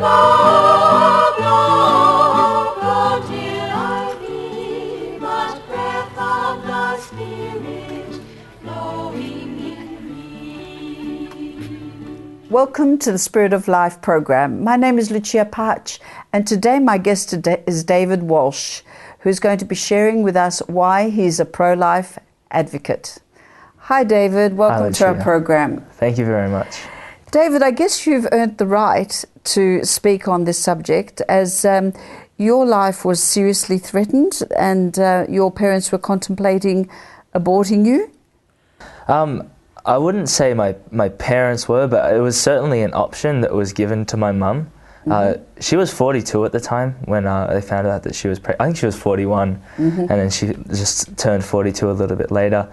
Love, love, until I feel the breath of the Spirit flowing in me. Welcome to the Spirit of Life program. My name is Lucia Pace, and today my guest is David Walsh, who's going to be sharing with us why he's a pro-life advocate. Hi David, welcome to our program. Thank you very much. David, I guess you've earned the right to speak on this subject as your life was seriously threatened and your parents were contemplating aborting you? I wouldn't say my parents were, but it was certainly an option that was given to my mum. She was 42 at the time when they found out that she was pregnant. I think she was 41, and then she just turned 42 a little bit later.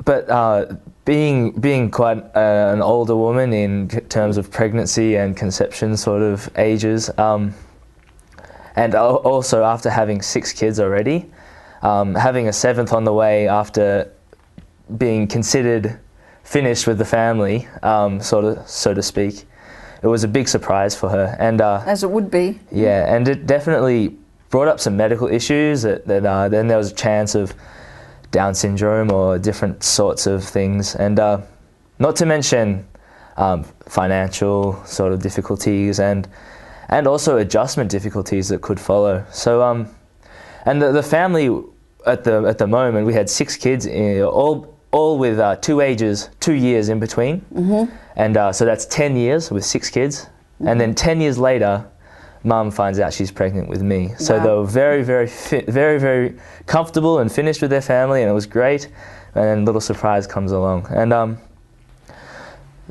But being quite an older woman in terms of pregnancy and conception sort of ages, and also after having 6 kids already, having a 7th on the way after being considered finished with the family, so to speak, it was a big surprise for her. And as it would be. Yeah, and it definitely brought up some medical issues that then there was a chance of Down syndrome or different sorts of things, and not to mention financial sort of difficulties and also adjustment difficulties that could follow. So and the family at the moment, we had 6 kids, all with 2 years in between, and so that's 10 years with 6 kids, and then 10 years later, Mum finds out she's pregnant with me. So wow. They were very, very fit, very, very comfortable and finished with their family, and it was great. And then a little surprise comes along. And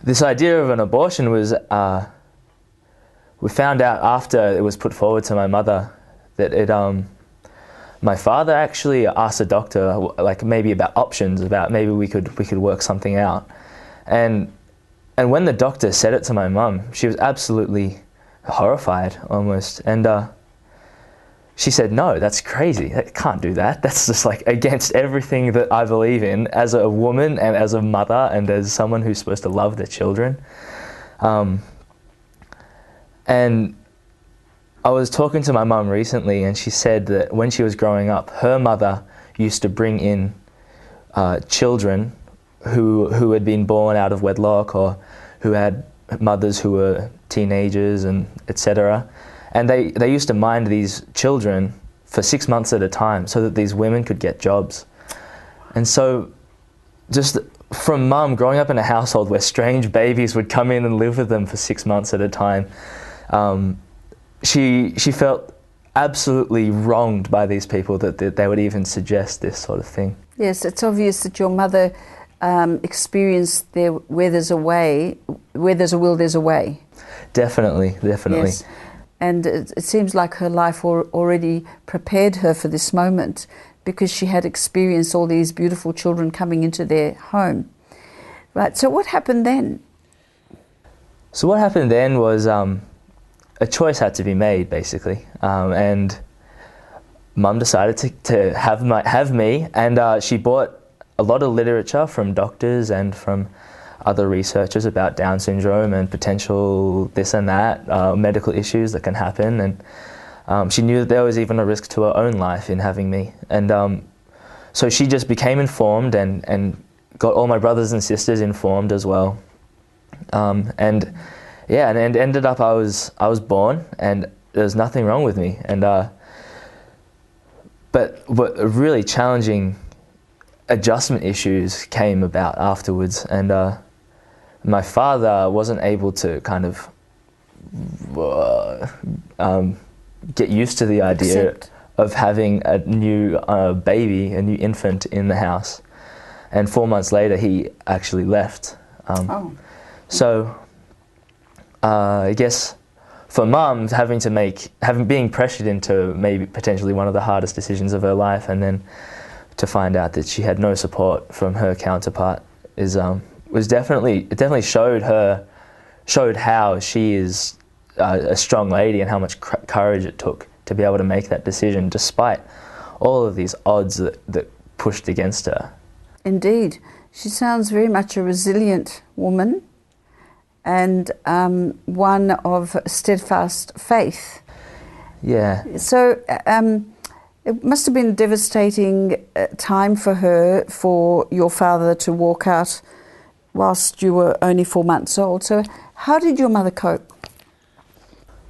this idea of an abortion was, we found out after it was put forward to my mother that my father actually asked the doctor, like maybe about options, about maybe we could work something out. And when the doctor said it to my mum, she was absolutely horrified almost, and she said, "No, that's crazy. I can't do that. That's just like against everything that I believe in as a woman and as a mother and as someone who's supposed to love their children." And I was talking to my mum recently, and she said that when she was growing up, her mother used to bring in children who had been born out of wedlock or who had mothers who were teenagers and etc. And they used to mind these children for 6 months at a time so that these women could get jobs. And so just from Mum growing up in a household where strange babies would come in and live with them for 6 months at a time, she felt absolutely wronged by these people that they would even suggest this sort of thing. Yes, it's obvious that your mother experienced where there's a will, there's a way. Definitely. Yes. And it seems like her life already prepared her for this moment because she had experienced all these beautiful children coming into their home. Right, so what happened then? So what happened then was a choice had to be made, basically. And Mum decided to have me, and she bought a lot of literature from doctors and from other researchers about Down syndrome and potential this and that, medical issues that can happen. And she knew that there was even a risk to her own life in having me. And so she just became informed and got all my brothers and sisters informed as well. And ended up I was born, and there was nothing wrong with me. And but what really challenging adjustment issues came about afterwards, and my father wasn't able to kind of get used to the idea of having a new baby, a new infant in the house. And 4 months later, he actually left. So I guess for Mum, being pressured into maybe potentially one of the hardest decisions of her life, and then to find out that she had no support from her counterpart was definitely showed how she is a strong lady and how much courage it took to be able to make that decision despite all of these odds that pushed against her. Indeed. She sounds very much a resilient woman, and one of steadfast faith. Yeah. So it must have been a devastating time for her, for your father to walk out whilst you were only 4 months old. So how did your mother cope?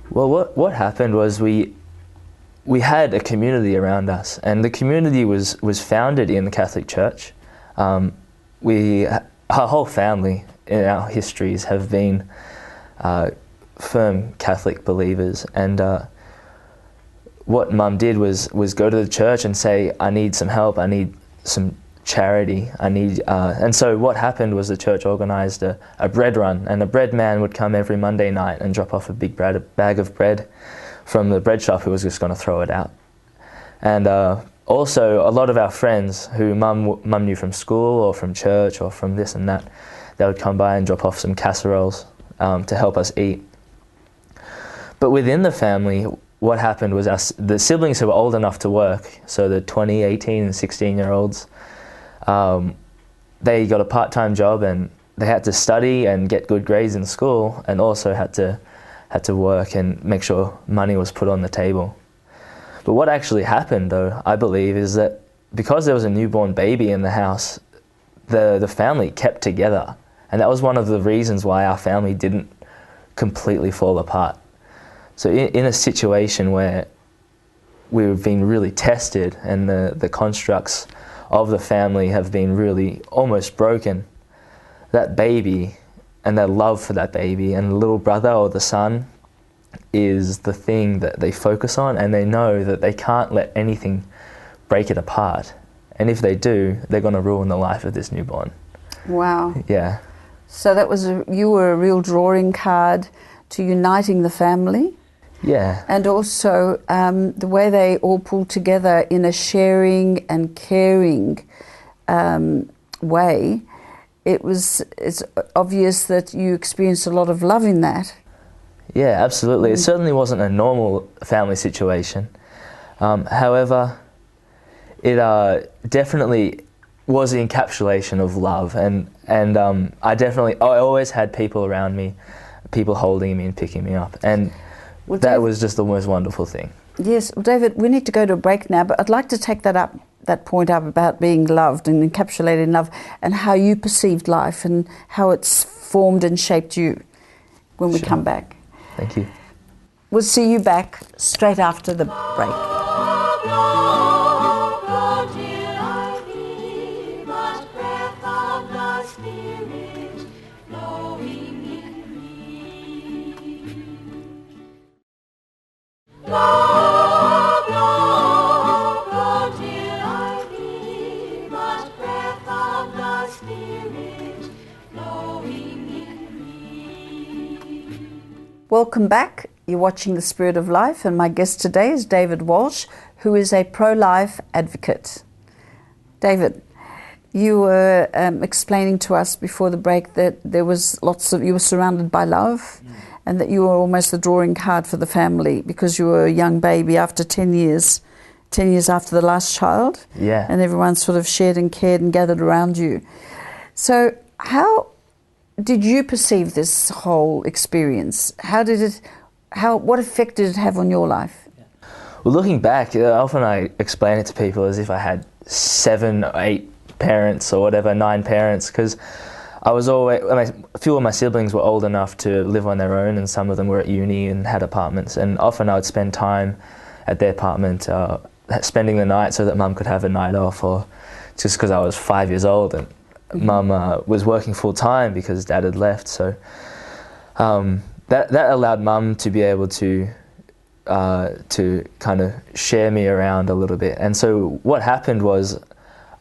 Well, what happened was we had a community around us, and the community was founded in the Catholic Church. Our whole family in our histories have been firm Catholic believers, and what Mum did was go to the church and say, I need some help, I need some charity, and so what happened was the church organised a bread run, and a bread man would come every Monday night and drop off a big bag of bread from the bread shop who was just going to throw it out. And also a lot of our friends who Mum knew from school or from church or from this and that, they would come by and drop off some casseroles to help us eat. But within the family, what happened was the siblings who were old enough to work, so the 20, 18 and 16-year-olds, they got a part-time job and they had to study and get good grades in school, and also had to work and make sure money was put on the table. But what actually happened, though, I believe, is that because there was a newborn baby in the house, the family kept together, and that was one of the reasons why our family didn't completely fall apart. So in a situation where we've been really tested and the constructs of the family have been really almost broken, that baby and their love for that baby and the little brother or the son is the thing that they focus on, and they know that they can't let anything break it apart. And if they do, they're going to ruin the life of this newborn. Wow. Yeah. So you were a real drawing card to uniting the family. Yeah. And also the way they all pulled together in a sharing and caring way, it's obvious that you experienced a lot of love in that. Yeah, absolutely. It certainly wasn't a normal family situation. However, it definitely was the encapsulation of love, and I always had people around me, people holding me and picking me up, and that was just the most wonderful thing. Yes, well, David, we need to go to a break now, but I'd like to take that point up about being loved and encapsulated in love, and how you perceived life and how it's formed and shaped you when we come back. Thank you. We'll see you back straight after the break. Welcome back. You're watching The Spirit of Life, and my guest today is David Walsh, who is a pro-life advocate. David, you were explaining to us before the break that there was you were surrounded by love, and that you were almost the drawing card for the family because you were a young baby after 10 years after the last child. Yeah. And everyone sort of shared and cared and gathered around you. So how did you perceive this whole experience? What effect did it have on your life? Well, looking back, often I explain it to people as if I had 7 or 8 parents or whatever, 9 parents, because a few of my siblings were old enough to live on their own, and some of them were at uni and had apartments, and often I would spend time at their apartment spending the night so that Mum could have a night off, or just because I was 5 years old and Mum was working full time because Dad had left, so that allowed Mum to be able to kind of share me around a little bit. And so what happened was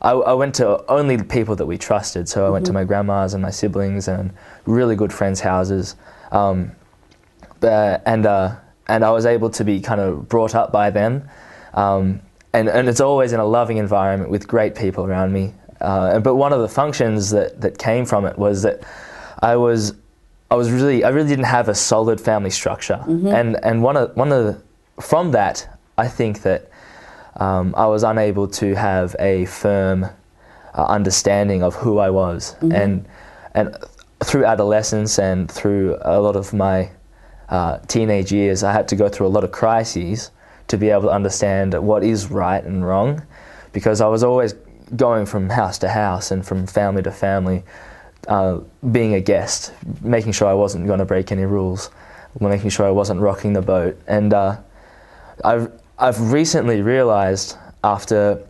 I went to only the people that we trusted. So I went to my grandma's and my siblings and really good friends' houses, and I was able to be kind of brought up by them, and it's always in a loving environment with great people around me. But one of the functions that came from it was that I really didn't have a solid family structure, and from that I think that I was unable to have a firm understanding of who I was, and through adolescence and through a lot of my teenage years, I had to go through a lot of crises to be able to understand what is right and wrong, because I was always going from house to house and from family to family, being a guest, making sure I wasn't going to break any rules, making sure I wasn't rocking the boat. And I've recently realized, after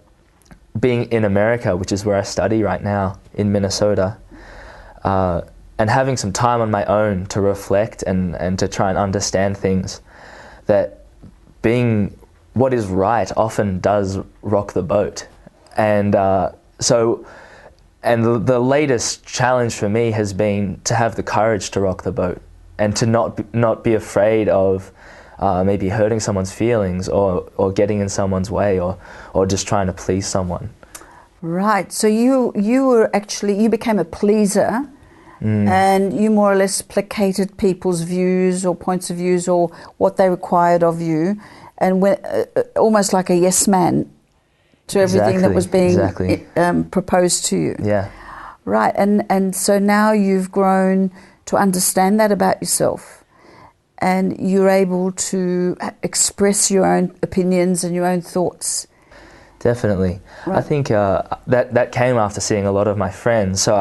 being in America, which is where I study right now, in Minnesota, and having some time on my own to reflect and to try and understand things, that being what is right often does rock the boat. And the latest challenge for me has been to have the courage to rock the boat and to not be afraid of maybe hurting someone's feelings or getting in someone's way or just trying to please someone. Right. So you became a pleaser, and you more or less placated people's views or points of views or what they required of you, and went almost like a yes man to everything that was being proposed to you. Yeah. Right. And so now you've grown to understand that about yourself, and you're able to express your own opinions and your own thoughts. Definitely. Right. I think that came after seeing a lot of my friends. So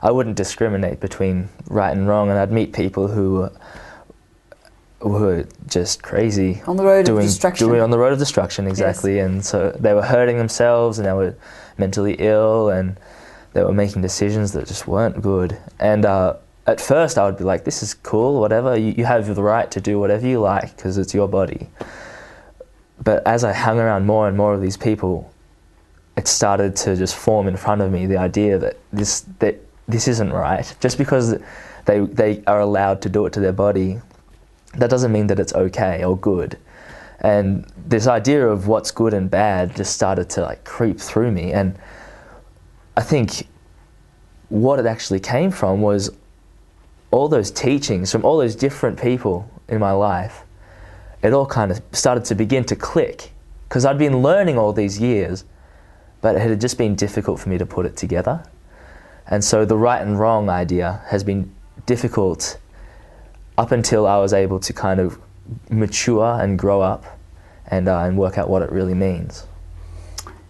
I wouldn't discriminate between right and wrong, and I'd meet people who were just crazy. On the road of destruction. On the road of destruction, exactly. Yes. And so they were hurting themselves, and they were mentally ill, and they were making decisions that just weren't good. And at first I would be like, this is cool, whatever. You have the right to do whatever you like because it's your body. But as I hung around more and more of these people, it started to just form in front of me the idea that this isn't right. Just because they are allowed to do it to their body, that doesn't mean that it's okay or good. And this idea of what's good and bad just started to creep through me. And I think what it actually came from was all those teachings from all those different people in my life. It all kind of started to begin to click, because I'd been learning all these years, but it had just been difficult for me to put it together. And so the right and wrong idea has been difficult up until I was able to kind of mature and grow up and work out what it really means.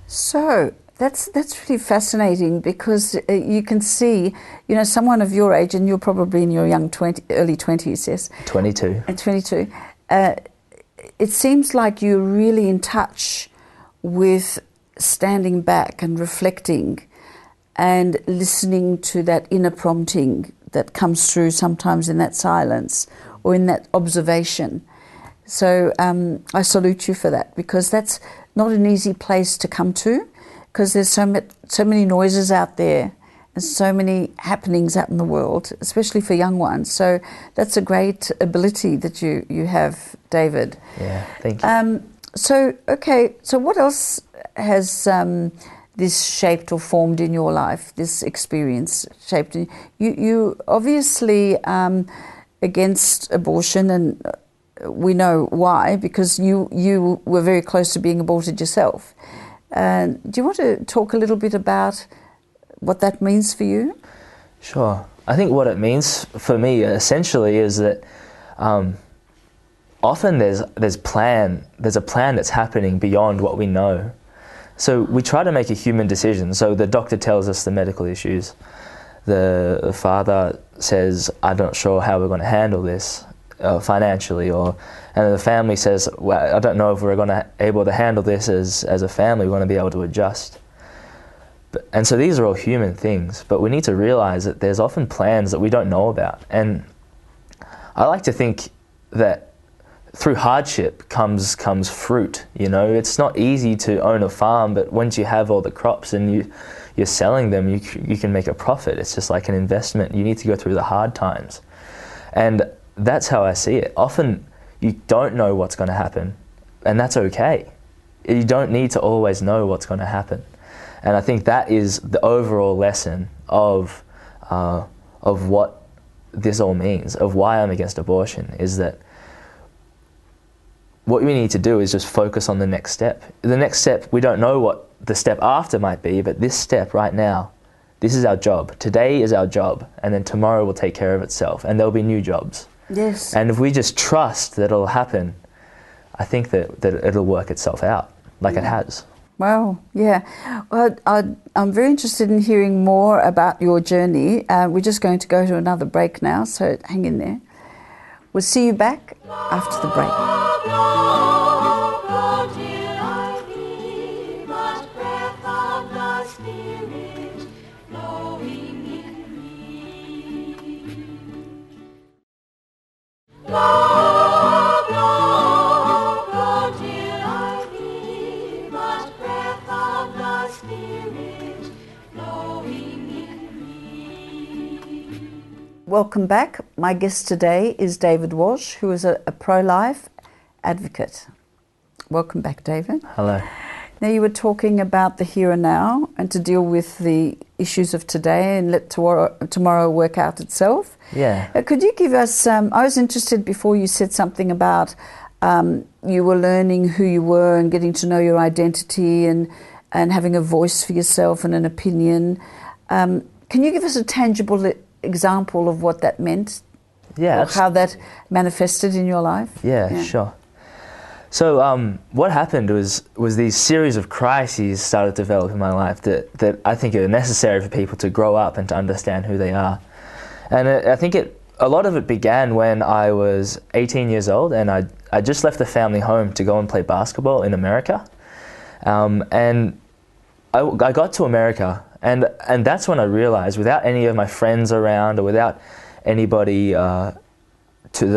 So that's really fascinating, because you can see, someone of your age, and you're probably in your early 20s, yes? 22. And 22. It seems like you're really in touch with standing back and reflecting and listening to that inner prompting that comes through sometimes in that silence or in that observation. So I salute you for that, because that's not an easy place to come to, because there's so many noises out there and so many happenings out in the world, especially for young ones. So that's a great ability that you have, David. Yeah, thank you. So what else has this shaped or formed in your life, this experience shaped in you obviously against abortion, and we know why, because you were very close to being aborted yourself. Do you want to talk a little bit about what that means for you? Sure. I think what it means for me essentially is that often there's a plan that's happening beyond what we know. So we try to make a human decision. So the doctor tells us the medical issues. The father says, I'm not sure how we're going to handle this financially, and the family says, well, I don't know if we're going to able to handle this as a family. We're going to be able to adjust. And so these are all human things, but we need to realize that there's often plans that we don't know about. And I like to think that through hardship comes fruit. It's not easy to own a farm, but once you have all the crops and you're selling them, you can make a profit. It's just like an investment. You need to go through the hard times. And that's how I see it. Often you don't know what's going to happen, and that's okay. You don't need to always know what's going to happen. And I think that is the overall lesson of what this all means, of why I'm against abortion, is that what we need to do is just focus on the next step. The next step, we don't know what the step after might be, but this step right now this is our job. Today is our job, and then tomorrow will take care of itself, and there'll be new jobs. Yes. And if we just trust that it'll happen, I think that it'll work itself out, like it has. Wow, yeah. Well, I'm very interested in hearing more about your journey. We're just going to go to another break now, so hang in there. We'll see you back after the break. Welcome back. My guest today is David Walsh, who is a pro-life advocate. Welcome back, David. Hello. Now, you were talking about the here and now and to deal with the issues of today and let tomorrow work out itself. Yeah. Could you give us, I was interested before you said something about you were learning who you were and getting to know your identity and having a voice for yourself and an opinion. Can you give us a tangible example of what that meant? Yeah. Or how that manifested in your life? Yeah. Sure. So what happened was these series of crises started to develop in my life that I think are necessary for people to grow up and to understand who they are. And I think a lot of it began when I was 18 years old, and I just left the family home to go and play basketball in America. And I got to America, and that's when I realized, without any of my friends around or without anybody that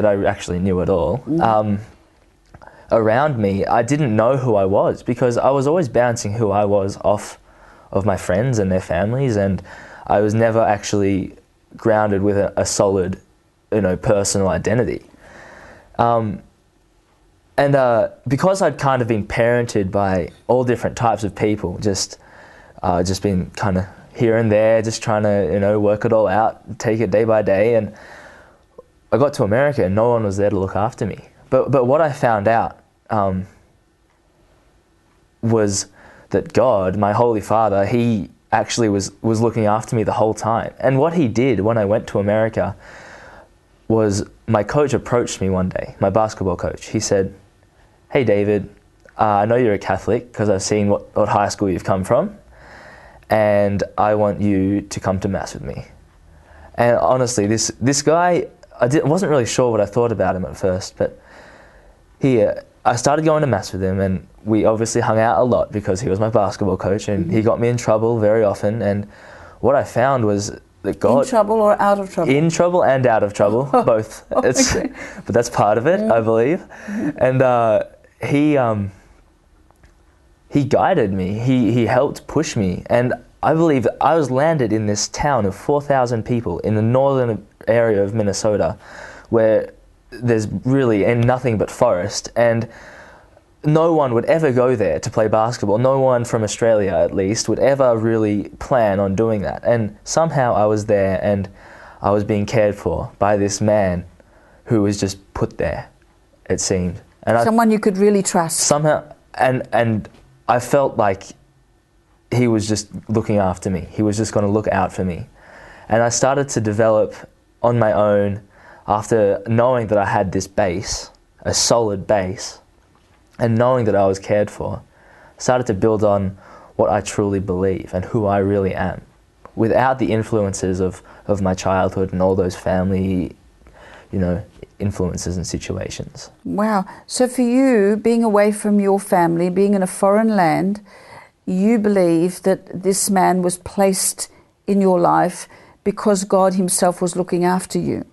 I actually knew at all, around me, I didn't know who I was, because I was always bouncing who I was off of my friends and their families, and I was never actually grounded with a solid, personal identity. And because I'd kind of been parented by all different types of people, just been kind of here and there, just trying to, work it all out, take it day by day, and I got to America and no one was there to look after me. But what I found out was that God, my Holy Father, He actually was looking after me the whole time. And what He did when I went to America was, my coach approached me one day, my basketball coach. He said, "Hey David, I know you're a Catholic because I've seen what high school you've come from, and I want you to come to Mass with me." And honestly, this guy, I wasn't really sure what I thought about him at first, but I started going to Mass with him, and we obviously hung out a lot because he was my basketball coach, and he got me in trouble very often. And what I found was that God... In trouble or out of trouble? In trouble and out of trouble, both. Okay. But that's part of it, I believe. And he guided me. He helped push me. And I believe I was landed in this town of 4,000 people in the northern area of Minnesota, where there's really nothing but forest, and no one would ever go there to play basketball. No one from Australia, at least, would ever really plan on doing that. And somehow I was there, and I was being cared for by this man who was just put there, it seemed. And someone you could really trust. Somehow, and I felt like he was just looking after me. He was just going to look out for me. And I started to develop on my own, after knowing that I had this base, a solid base, and knowing that I was cared for, started to build on what I truly believe and who I really am, without the influences of my childhood and all those family, influences and situations. Wow. So for you, being away from your family, being in a foreign land, you believe that this man was placed in your life because God Himself was looking after you.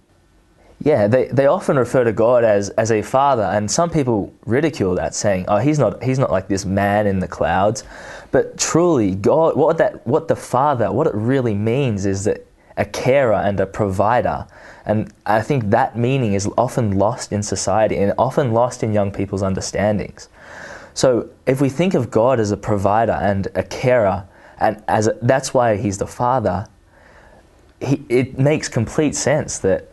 Yeah, they often refer to God as a father, and some people ridicule that, saying, "Oh, he's not like this man in the clouds." But truly, God, what it really means is that a carer and a provider. And I think that meaning is often lost in society and often lost in young people's understandings. So if we think of God as a provider and a carer, and that's why He's the Father, it makes complete sense that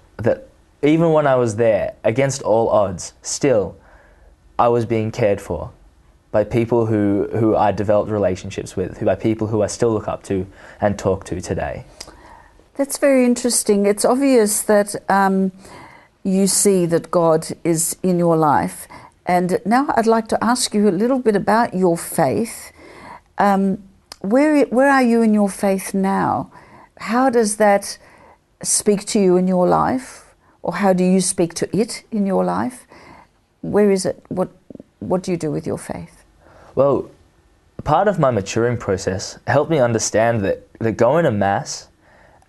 even when I was there, against all odds, still, I was being cared for by people who I developed relationships with, by people who I still look up to and talk to today. That's very interesting. It's obvious that you see that God is in your life. And now I'd like to ask you a little bit about your faith. Where are you in your faith now? How does that speak to you in your life? Or how do you speak to it in your life? Where is it? What do you do with your faith? Well, part of my maturing process helped me understand that going to Mass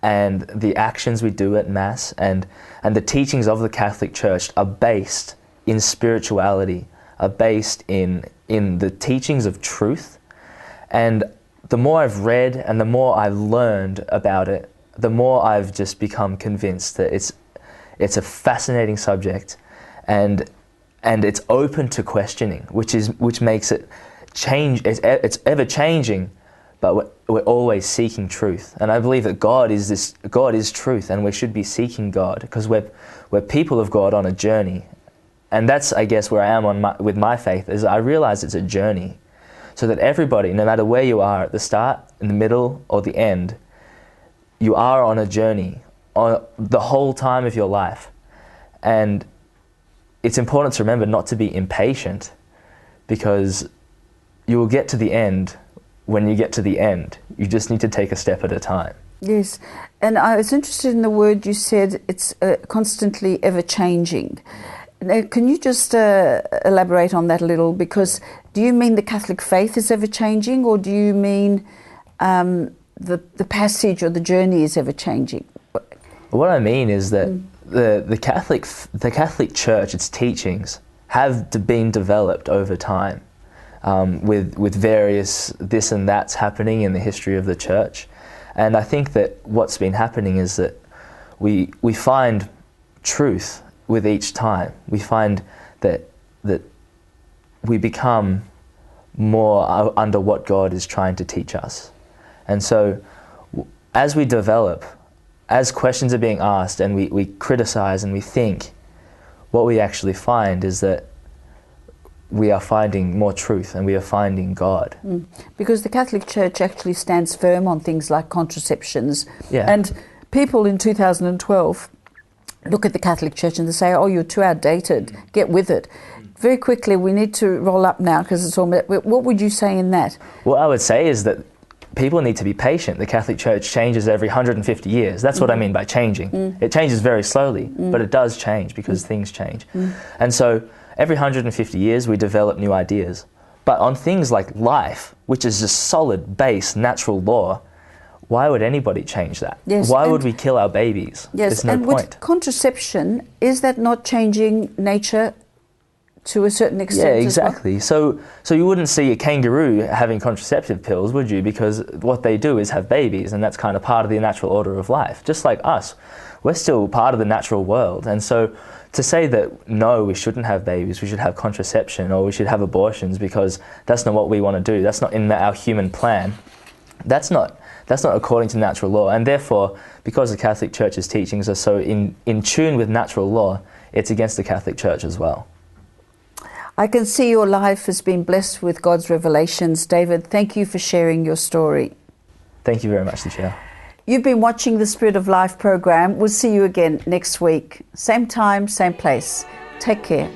and the actions we do at Mass and the teachings of the Catholic Church are based in spirituality, are based in the teachings of truth. And the more I've read and the more I've learned about it, the more I've just become convinced that it's a fascinating subject, and it's open to questioning, which makes it change. It's ever changing, but we're always seeking truth. And I believe that God is truth, and we should be seeking God because we're people of God on a journey. And that's, I guess, where I am with my faith, is I realize it's a journey. So that everybody, no matter where you are, at the start, in the middle, or the end, you are on a journey on the whole time of your life. And it's important to remember not to be impatient, because you will get to the end when you get to the end. You just need to take a step at a time. Yes, and I was interested in the word you said, it's constantly ever-changing. Now, can you just elaborate on that a little? Because do you mean the Catholic faith is ever-changing, or do you mean the passage or the journey is ever-changing? What I mean is that the Catholic Church, its teachings, have been developed over time with various this and that's happening in the history of the Church. And I think that what's been happening is that we find truth with each time. We find that we become more under what God is trying to teach us. And so as we develop, as questions are being asked and we criticize and we think, what we actually find is that we are finding more truth and we are finding God. Because the Catholic Church actually stands firm on things like contraceptions. Yeah. And people in 2012 look at the Catholic Church and they say, oh, you're too outdated, get with it. Very quickly, we need to roll up now because it's all... What would you say in that? What I would say is that people need to be patient. The Catholic Church changes every 150 years. That's what I mean by changing. It changes very slowly, but it does change because things change. And so every 150 years we develop new ideas. But on things like life, which is just solid base natural law, why would anybody change that? Yes, why would we kill our babies? Yes, There's no and point. with contraception, is that not changing nature to a certain extent? Yeah, exactly. As well? So you wouldn't see a kangaroo having contraceptive pills, would you? Because what they do is have babies, and that's kind of part of the natural order of life. Just like us, we're still part of the natural world. And so to say that, no, we shouldn't have babies, we should have contraception, or we should have abortions because that's not what we want to do, that's not in our human plan, that's not according to natural law. And therefore, because the Catholic Church's teachings are so in tune with natural law, it's against the Catholic Church as well. I can see your life has been blessed with God's revelations. David, thank you for sharing your story. Thank you very much, Lucia. You've been watching the Spirit of Life program. We'll see you again next week. Same time, same place. Take care.